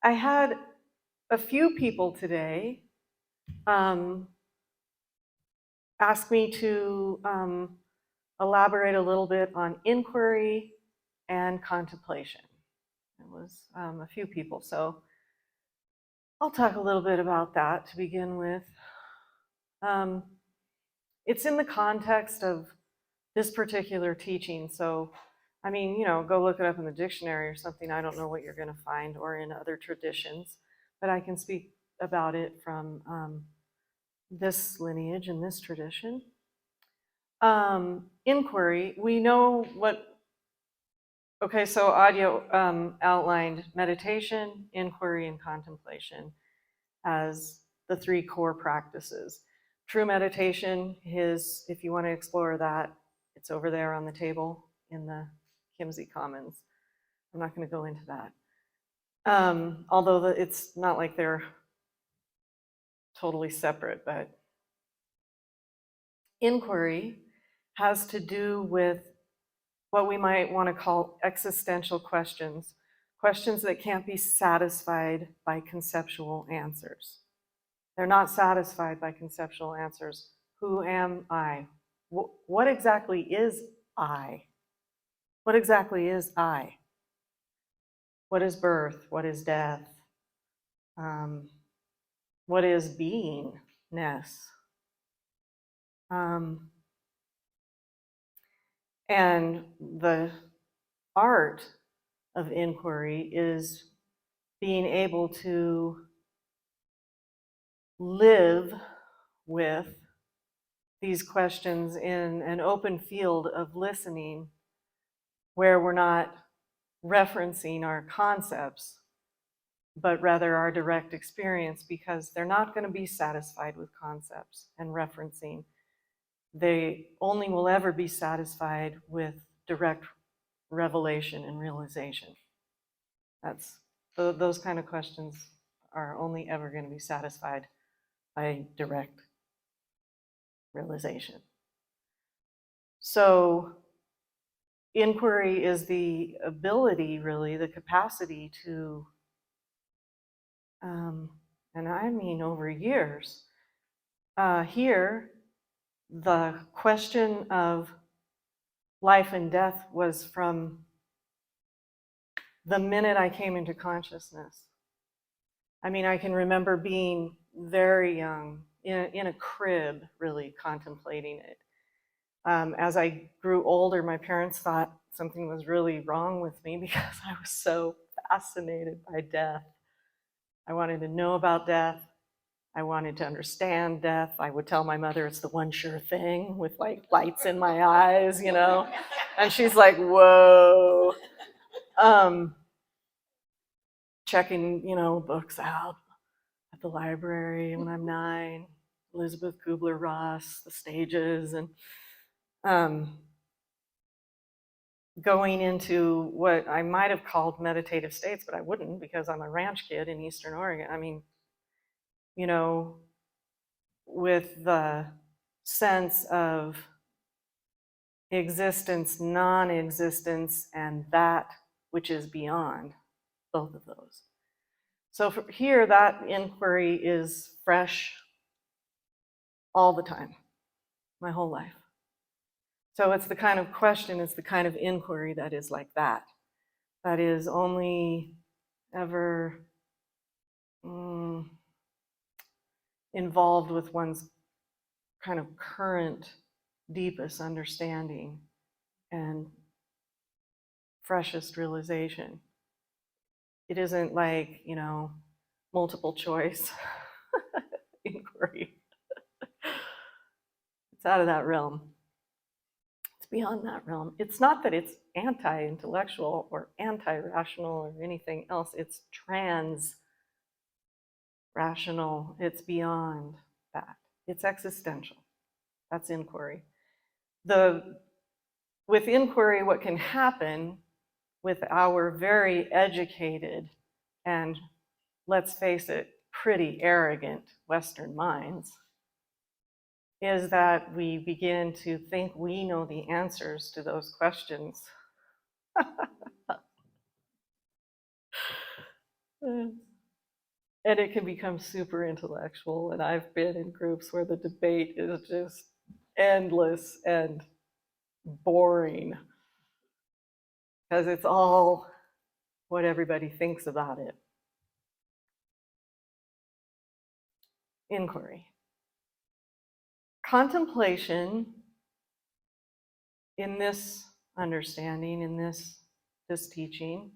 I had a few people today ask me to elaborate a little bit on inquiry and contemplation. It was a few people, so I'll talk a little bit about that to begin with. It's in the context of this particular teaching, so I mean, go look it up in the dictionary or something. I don't know what you're going to find, or in other traditions, but I can speak about it from this lineage and this tradition. Inquiry, we know what, okay, so Adya outlined meditation, inquiry, and contemplation as the three core practices. True meditation is, if you want to explore that, it's over there on the table in the Kimsey Commons. I'm not going to go into that. Although it's not like they're totally separate, but inquiry has to do with what we might want to call existential questions, questions that can't be satisfied by conceptual answers. They're not satisfied by conceptual answers. Who am I? What exactly is I? What exactly is I? What is birth? What is death? What is beingness? And the art of inquiry is being able to live with these questions in an open field of listening, where we're not referencing our concepts, but rather our direct experience, because they're not going to be satisfied with concepts and referencing. They only will ever be satisfied with direct revelation and realization. Those kind of questions are only ever going to be satisfied by direct realization. So inquiry is the ability, really, the capacity to, and I mean over years, here, the question of life and death was from the minute I came into consciousness. I mean, I can remember being very young, in a crib, really contemplating it. As I grew older, my parents thought something was really wrong with me because I was so fascinated by death. I wanted to know about death. I wanted to understand death. I would tell my mother it's the one sure thing, with like lights in my eyes, and she's like, whoa. Checking, books out at the library when I'm 9, Elizabeth Kubler-Ross, The Stages, and going into what I might have called meditative states, but I wouldn't, because I'm a ranch kid in Eastern Oregon. I mean, with the sense of existence, non-existence, and that which is beyond, both of those. So for here, that inquiry is fresh all the time, my whole life. So it's the kind of question, it's the kind of inquiry that is like that. That is only ever involved with one's kind of current, deepest understanding and freshest realization. It isn't like, multiple choice inquiry. It's out of that realm. It's beyond that realm. It's not that it's anti-intellectual or anti-rational or anything else. It's trans-rational. It's beyond that. It's existential. That's inquiry. With inquiry, what can happen with our very educated and, let's face it, pretty arrogant Western minds, is that we begin to think we know the answers to those questions. And it can become super intellectual. And I've been in groups where the debate is just endless and boring because it's all what everybody thinks about it. Inquiry. Contemplation, in this understanding, in this teaching,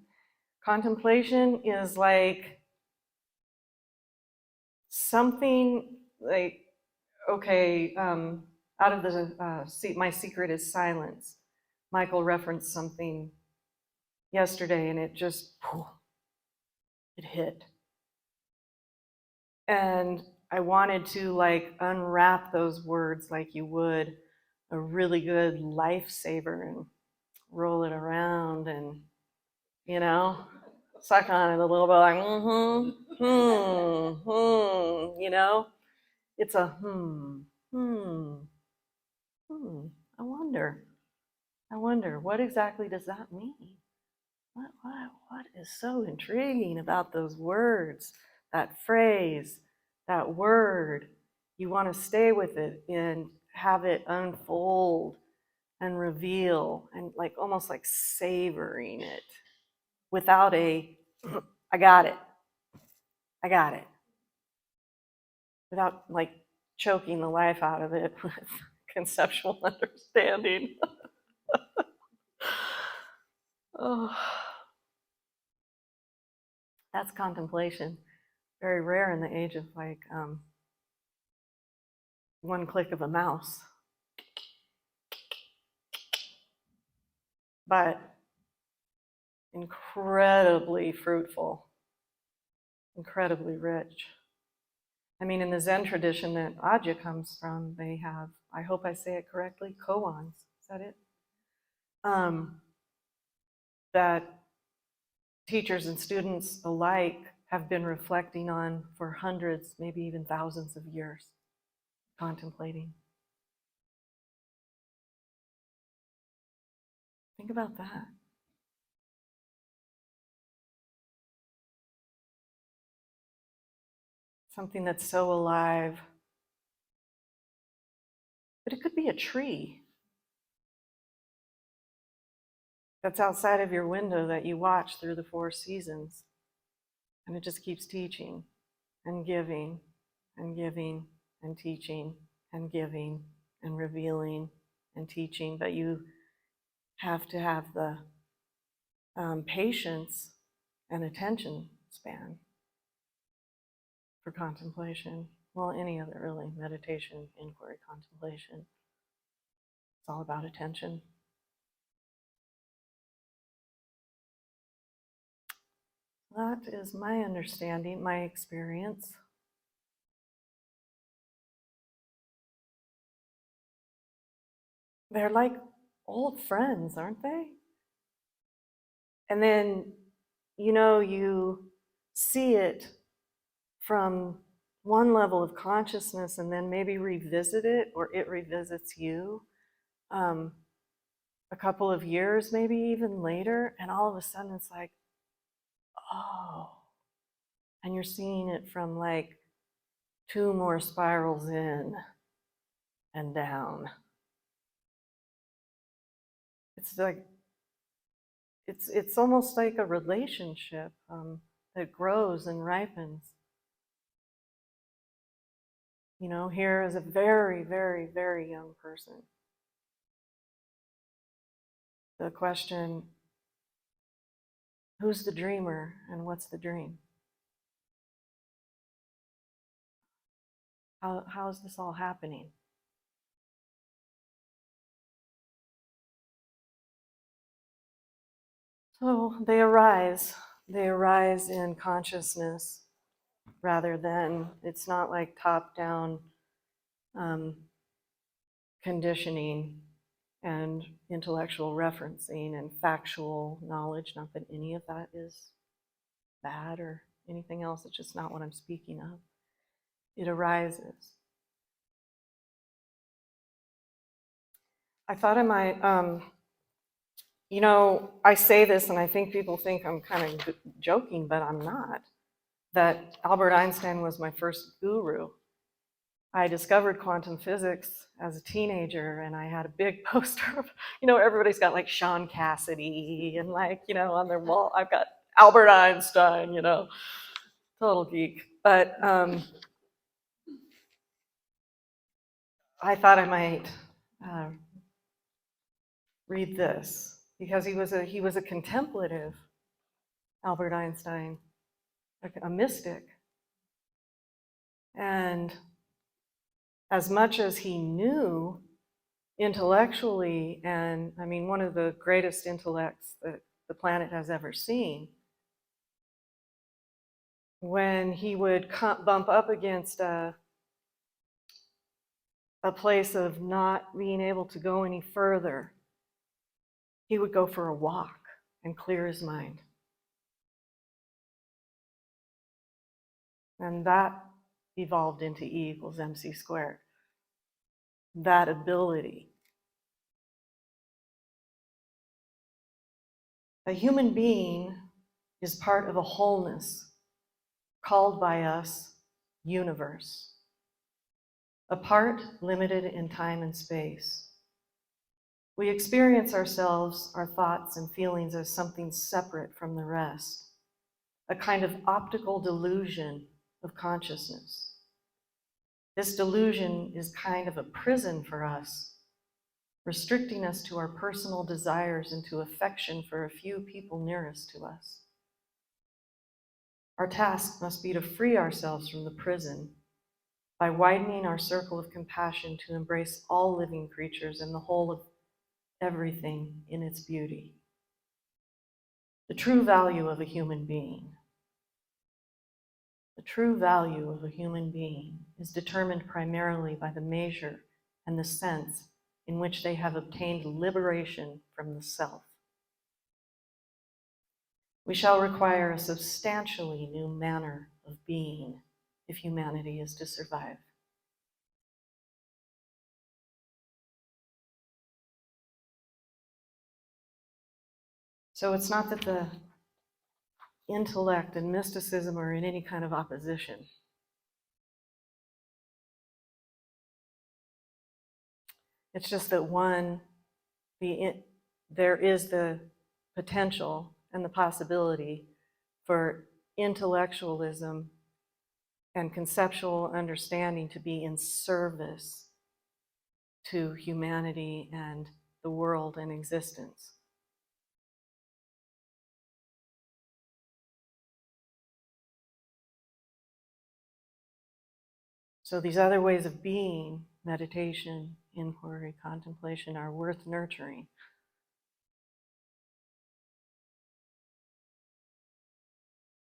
contemplation is like something like, okay, out of the My Secret is Silence. Michael referenced something yesterday and it just, it hit. And I wanted to like unwrap those words like you would a really good lifesaver and roll it around and, suck on it a little bit like, it's a I wonder, what exactly does that mean? What is so intriguing about those words, that phrase, that word? You want to stay with it and have it unfold and reveal and like almost like savoring it without I got it, without like choking the life out of it with conceptual understanding. Oh, that's contemplation. Very rare in the age of like one click of a mouse. But incredibly fruitful, incredibly rich. I mean, in the Zen tradition that Ajahn comes from, they have, I hope I say it correctly, koans. Is that it? That teachers and students alike have been reflecting on for hundreds, maybe even thousands of years, contemplating. Think about that. Something that's so alive. But it could be a tree that's outside of your window that you watch through the 4 seasons. And it just keeps teaching and giving and giving and teaching and giving and revealing and teaching. But you have to have the patience and attention span for contemplation. Well, any other really, meditation, inquiry, contemplation. It's all about attention. That is my understanding, my experience. They're like old friends, aren't they? And then, you see it from one level of consciousness and then maybe revisit it, or it revisits you a couple of years, maybe even later, and all of a sudden it's like, oh, and you're seeing it from like 2 more spirals in and down. It's like, it's almost like a relationship that grows and ripens. Here is a very, very, very young person. The question, who's the dreamer and what's the dream? How is this all happening? So they arise in consciousness rather than, it's not like top-down conditioning and intellectual referencing and factual knowledge. Not that any of that is bad or anything else, it's just not what I'm speaking of. It arises. I thought I might, I say this and I think people think I'm kind of joking, but I'm not. that Albert Einstein was my first guru. I discovered quantum physics as a teenager, and I had a big poster of, everybody's got like Sean Cassidy and like, on their wall, I've got Albert Einstein, total geek. But I thought I might read this because he was a contemplative, Albert Einstein, a mystic. And as much as he knew intellectually, and I mean, one of the greatest intellects that the planet has ever seen, when he would bump up against a place of not being able to go any further, he would go for a walk and clear his mind. And that evolved into E equals MC squared. That ability. A human being is part of a wholeness called by us universe. A part limited in time and space. We experience ourselves, our thoughts and feelings as something separate from the rest, a kind of optical delusion of consciousness. This delusion is kind of a prison for us, restricting us to our personal desires and to affection for a few people nearest to us. Our task must be to free ourselves from the prison by widening our circle of compassion to embrace all living creatures and the whole of everything in its beauty. The true value of a human being. The true value of a human being is determined primarily by the measure and the sense in which they have obtained liberation from the self. We shall require a substantially new manner of being if humanity is to survive. So it's not that the intellect and mysticism are in any kind of opposition. It's just that there is the potential and the possibility for intellectualism and conceptual understanding to be in service to humanity and the world and existence. So these other ways of being, meditation, inquiry, contemplation, are worth nurturing.